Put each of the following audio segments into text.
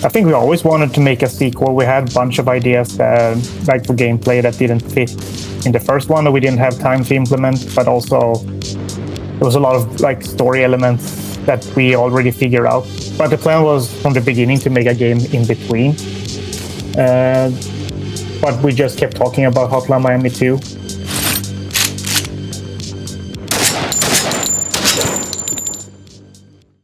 I think we always wanted to make a sequel. We had a bunch of ideas like for gameplay that didn't fit in the first one that we didn't have time to implement, but also there was a lot of like story elements that we already figured out. But the plan was from the beginning to make a game in between. But we just kept talking about Hotline Miami 2.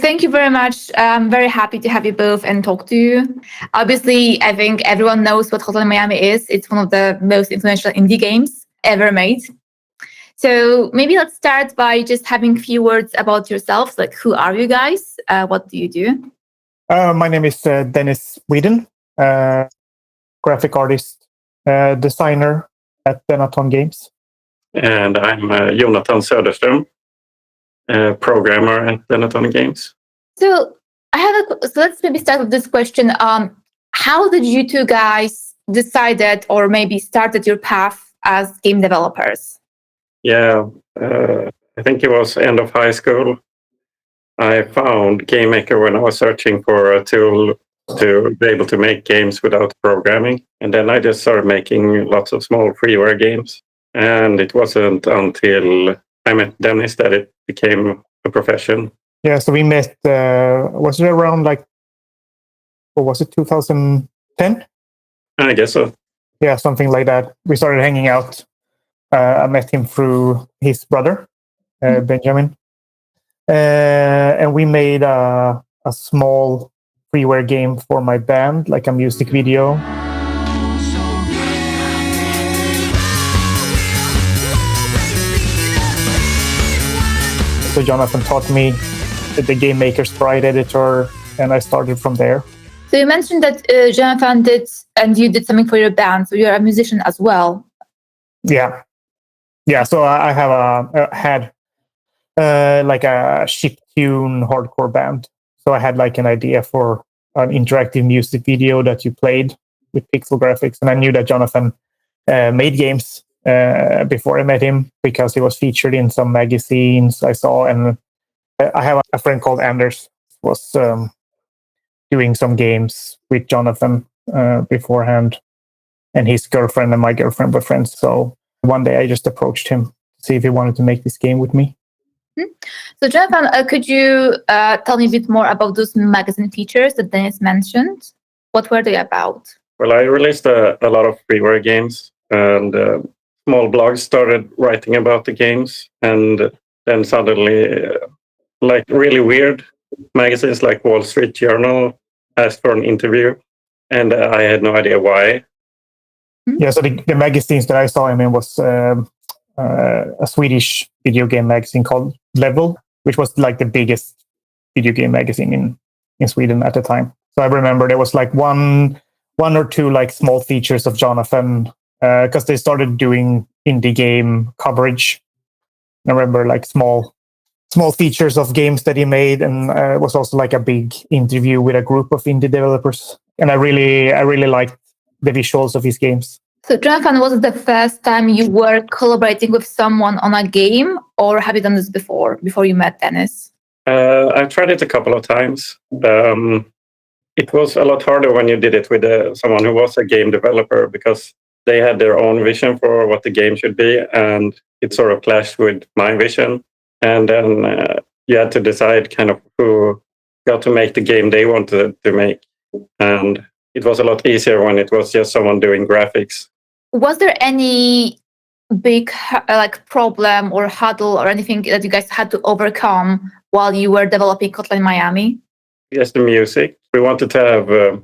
Thank you very much. I'm very happy to have you both and talk to you. Obviously, I think everyone knows what Hotline Miami is. It's one of the most influential indie games ever made. So maybe let's start by just having a few words about yourselves. Like, who are you guys? What do you do? My name is Dennis Whedon, graphic artist, designer at Dennaton Games. And I'm Jonatan Söderström, programmer at Dennaton Games. So let's maybe start with this question. How did you two guys decided or maybe started your path as game developers? Yeah, I think it was end of high school. I found GameMaker when I was searching for a tool to be able to make games without programming. And then I just started making lots of small freeware games. And it wasn't until I met Dennis that it became a profession. Yeah, so we met, was it around like, what was it, 2010? I guess so. Yeah, something like that. We started hanging out. I met him through his brother, Benjamin. And we made a small freeware game for my band, like a music video. So Jonatan taught me the GameMaker sprite editor, and I started from there. So you mentioned that Jonatan did, and you did something for your band, so you're a musician as well. Yeah. So I had like a chiptune hardcore band. So I had like an idea for an interactive music video that you played with pixel graphics, and I knew that Jonatan made games before I met him because he was featured in some magazines I saw, and I have a friend called Anders was doing some games with Jonatan beforehand, and his girlfriend and my girlfriend were friends. So one day I just approached him to see if he wanted to make this game with me. So Jonatan, could you tell me a bit more about those magazine features that Dennis mentioned? What were they about? Well, I released a lot of freeware games, and small blogs started writing about the games, and then suddenly like really weird magazines like Wall Street Journal asked for an interview, and I had no idea why. Yeah, so the magazines that I saw him in was a Swedish video game magazine called Level, which was like the biggest video game magazine in Sweden at the time. So I remember there was like one or two like small features of Jonatan because they started doing indie game coverage. I remember like small features of games that he made, and it was also like a big interview with a group of indie developers. And I really liked the visuals of his games. So Jonatan, was it the first time you were collaborating with someone on a game, or have you done this before you met Dennis? I've tried it a couple of times. It was a lot harder when you did it with someone who was a game developer because they had their own vision for what the game should be, and it sort of clashed with my vision. And then you had to decide kind of who got to make the game they wanted to make. And it was a lot easier when it was just someone doing graphics. Was there any big problem or hurdle or anything that you guys had to overcome while you were developing Hotline Miami? Yes, the music. We wanted to have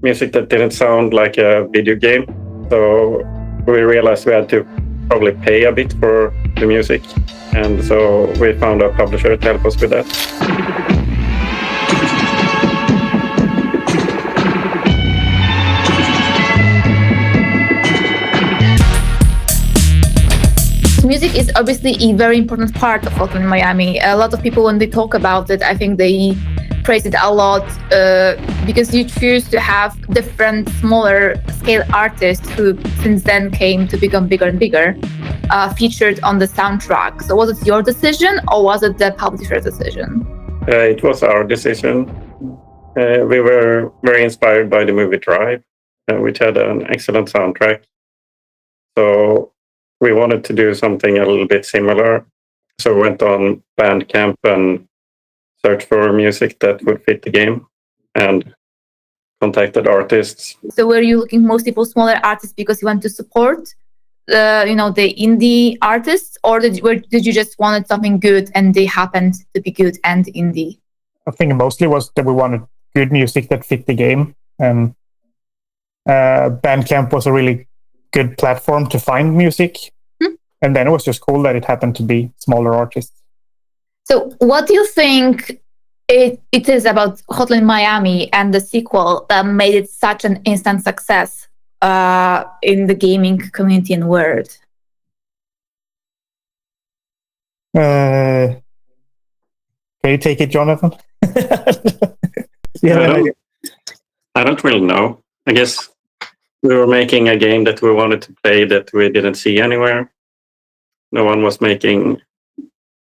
music that didn't sound like a video game. So we realized we had to probably pay a bit for the music. And so we found a publisher to help us with that. Music is obviously a very important part of Hotline Miami. A lot of people, when they talk about it, I think they praise it a lot because you choose to have different smaller scale artists who since then came to become bigger and bigger featured on the soundtrack. So was it your decision or was it the publisher's decision? It was our decision. We were very inspired by the movie Drive, which had an excellent soundtrack. So we wanted to do something a little bit similar. So we went on Bandcamp and searched for music that would fit the game and contacted artists. So were you looking mostly for smaller artists because you want to support the indie artists, or did you just wanted something good and they happened to be good and indie? I think mostly was that we wanted good music that fit the game, and Bandcamp was a really good platform to find music. And then it was just cool that it happened to be smaller artists. So what do you think it is about Hotline Miami and the sequel that made it such an instant success in the gaming community and world? Can you take it, Jonatan? I don't really know. I guess we were making a game that we wanted to play that we didn't see anywhere. No one was making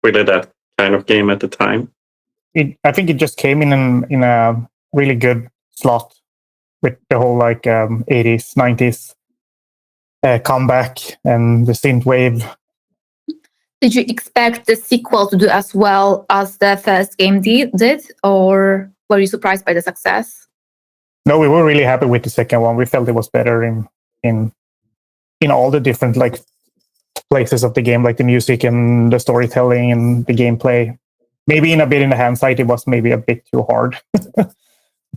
really that kind of game at the time. I think it just came in a really good slot with the whole 80s, 90s comeback and the synth wave. Did you expect the sequel to do as well as the first game did, or were you surprised by the success? No, we were really happy with the second one. We felt it was better in all the different places of the game, like the music and the storytelling and the gameplay. Maybe in the hindsight, it was maybe a bit too hard.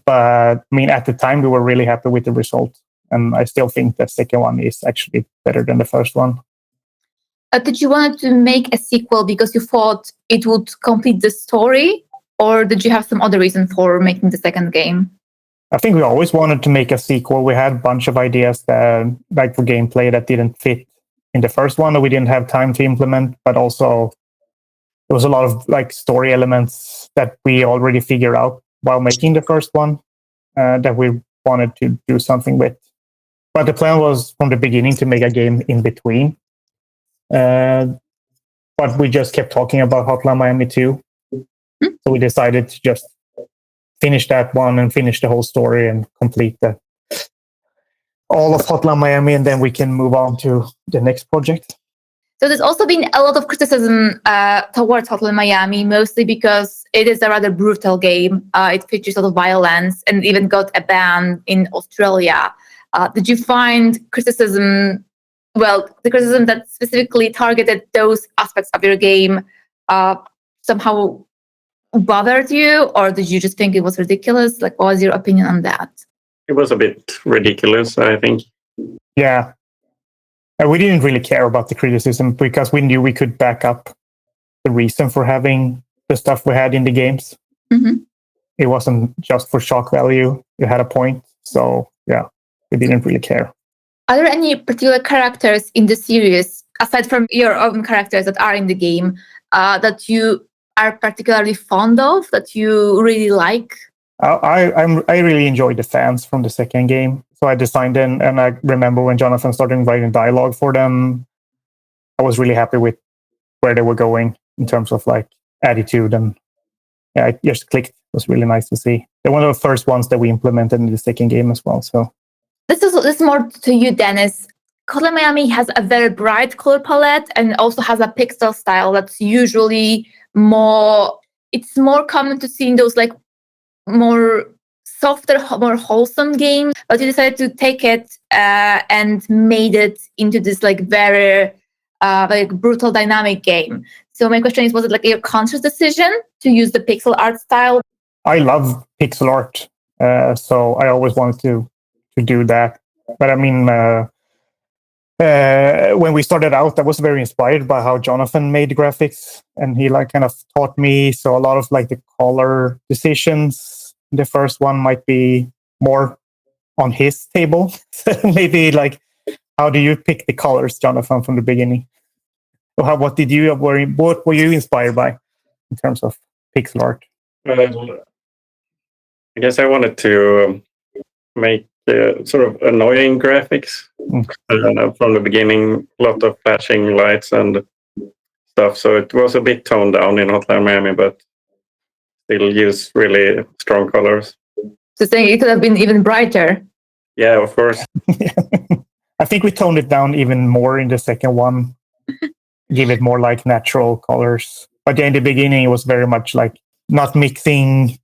But I mean, at the time, we were really happy with the result. And I still think the second one is actually better than the first one. Did you want to make a sequel because you thought it would complete the story? Or did you have some other reason for making the second game? I think we always wanted to make a sequel. We had a bunch of ideas that, for gameplay that didn't fit in the first one that we didn't have time to implement, but also there was a lot of story elements that we already figured out while making the first one that we wanted to do something with. But the plan was from the beginning to make a game in between. But we just kept talking about Hotline Miami 2. So we decided to just finish that one and finish the whole story and complete all of Hotline Miami, and then we can move on to the next project. So there's also been a lot of criticism towards Hotline Miami, mostly because it is a rather brutal game. It features a lot of violence and even got a ban in Australia. Did you find criticism, the criticism that specifically targeted those aspects of your game somehow bothered you, or did you just think it was ridiculous? What was your opinion on that? It was a bit ridiculous, I think. Yeah. We didn't really care about the criticism because we knew we could back up the reason for having the stuff we had in the games. Mm-hmm. It wasn't just for shock value. It had a point. So, yeah, we didn't really care. Are there any particular characters in the series, aside from your own characters that are in the game, that you are particularly fond of, that you really like? I really enjoyed the fans from the second game. So I designed them, and I remember when Jonatan started writing dialogue for them, I was really happy with where they were going in terms of attitude, and it just clicked. It was really nice to see. They're one of the first ones that we implemented in the second game as well. So this is more to you, Dennis. Hotline Miami has a very bright color palette and also has a pixel style that's usually more. It's more common to see in those more softer, more wholesome games, but you decided to take it and made it into this very brutal dynamic game. So my question is, was it a conscious decision to use the pixel art style? I love pixel art, so I always wanted to do that. But I mean, when we started out, I was very inspired by how Jonatan made graphics, and he kind of taught me. So a lot of the color decisions, the first one might be more on his table. Maybe how do you pick the colors, Jonatan, from the beginning? Or what were you inspired by in terms of pixel art? Well, I guess I wanted to make sort of annoying graphics from the beginning. A lot of flashing lights and stuff. So it was a bit toned down in Hotline Miami, but still use really strong colors. So saying it could have been even brighter. Yeah, of course. I think we toned it down even more in the second one, give it more like natural colors. But yeah, in the beginning, it was very much like not mixing,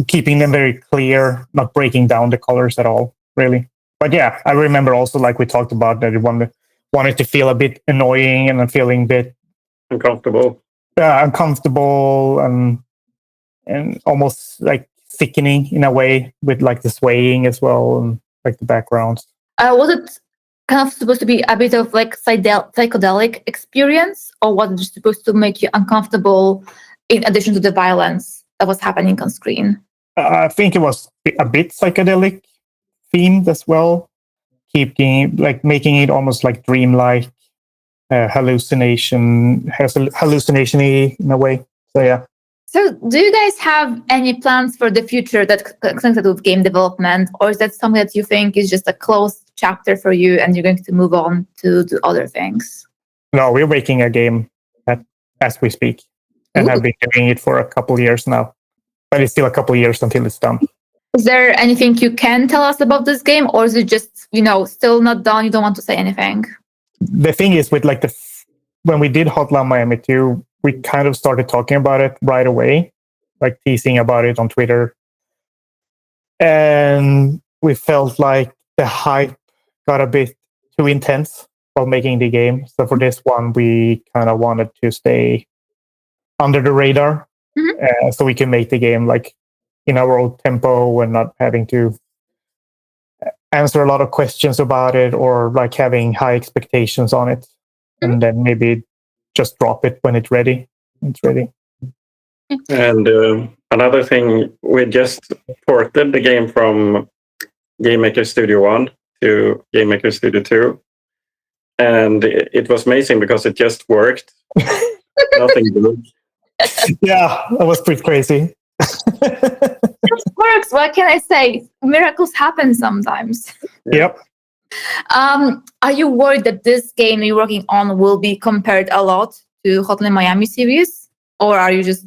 keeping them very clear, not breaking down the colors at all, really. But yeah, I remember also like we talked about that it wanted to feel a bit annoying and feeling a bit Uncomfortable. uncomfortable and almost like sickening in a way with like the swaying as well and like the backgrounds. Was it kind of supposed to be a bit of like psychedelic experience, or was it supposed to make you uncomfortable in addition to the violence that was happening on screen? I think it was a bit psychedelic themed as well, making it almost like dreamlike, hallucination-y in a way. So yeah. So do you guys have any plans for the future that connected with game development, or is that something that you think is just a closed chapter for you and you're going to move on to do other things? No, we're making a game as we speak and have been doing it for a couple of years now. But it's still a couple of years until it's done. Is there anything you can tell us about this game, or is it just, still not done? You don't want to say anything? The thing is with like when we did Hotline Miami 2, we kind of started talking about it right away, like teasing about it on Twitter. And we felt like the hype got a bit too intense while making the game. So for this one, we kind of wanted to stay under the radar, so we can make the game like in our own tempo and not having to answer a lot of questions about it or like having high expectations on it. And then maybe just drop it when it's ready. And another thing, we just ported the game from GameMaker Studio 1 to GameMaker Studio 2. And it was amazing because it just worked. Nothing good. Yeah, that was pretty crazy. It works. What can I say? Miracles happen sometimes. Yep. Are you worried that this game you're working on will be compared a lot to Hotline Miami series? Or are you just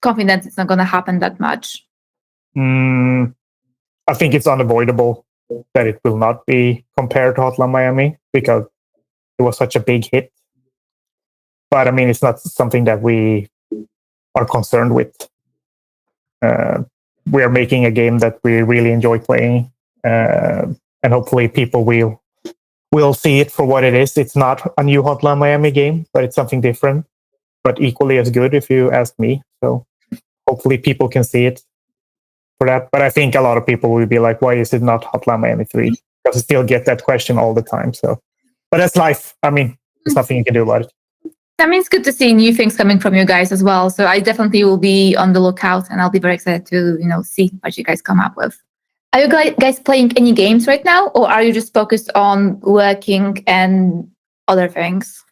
confident it's not going to happen that much? I think it's unavoidable that it will not be compared to Hotline Miami because it was such a big hit. But I mean, it's not something that we are concerned with. We are making a game that we really enjoy playing, and hopefully people will see it for what it is. It's not a new Hotline Miami game, but it's something different, but equally as good if you ask me. So hopefully people can see it for that. But I think a lot of people will be like, why is it not Hotline Miami 3? Because I still get that question all the time. So, but that's life. I mean, there's nothing you can do about it. I mean, it's good to see new things coming from you guys as well. So I definitely will be on the lookout, and I'll be very excited to, see what you guys come up with. Are you guys playing any games right now, or are you just focused on working and other things?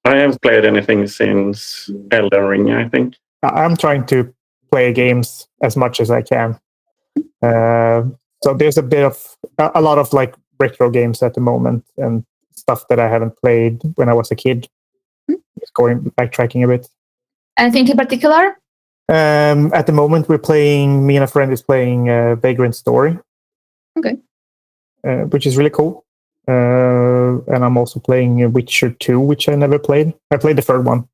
I haven't played anything since Elden Ring, I think. I'm trying to play games as much as I can. So there's a lot of like retro games at the moment and stuff that I haven't played when I was a kid. Just backtracking a bit. Anything in particular? At the moment, me and a friend is playing Vagrant Story. Okay. Which is really cool. And I'm also playing Witcher 2, which I never played. I played the third one,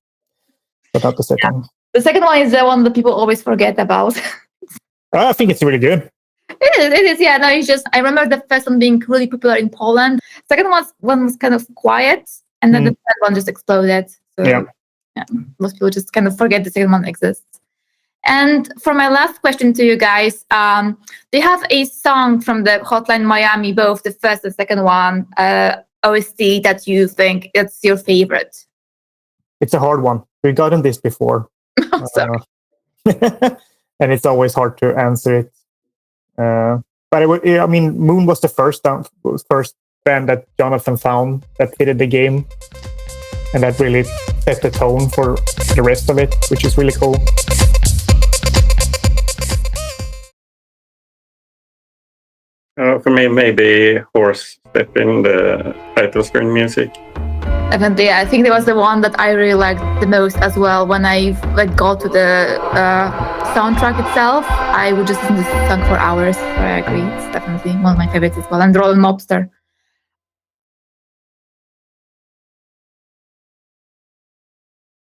but not the second one. The second one is the one that people always forget about. I think it's really good. It is. Yeah, no, it's just, I remember the first one being really popular in Poland. Second one was kind of quiet, and then the third one just exploded. So yeah, most people just kind of forget the second one exists. And for my last question to you guys, do you have a song from the Hotline Miami, both the first and second one, OST that you think it's your favorite? It's a hard one. We've gotten this before. Oh, sorry. And it's always hard to answer it. But Moon was the first band that Jonatan found that fitted the game. And that really set the tone for the rest of it, which is really cool. For me, maybe Horse Stepping, the title screen music. Definitely, I think that was the one that I really liked the most as well. When I got to the soundtrack itself, I would just listen to the song for hours. So I agree, it's definitely one of my favorites as well. And Roll Mobster.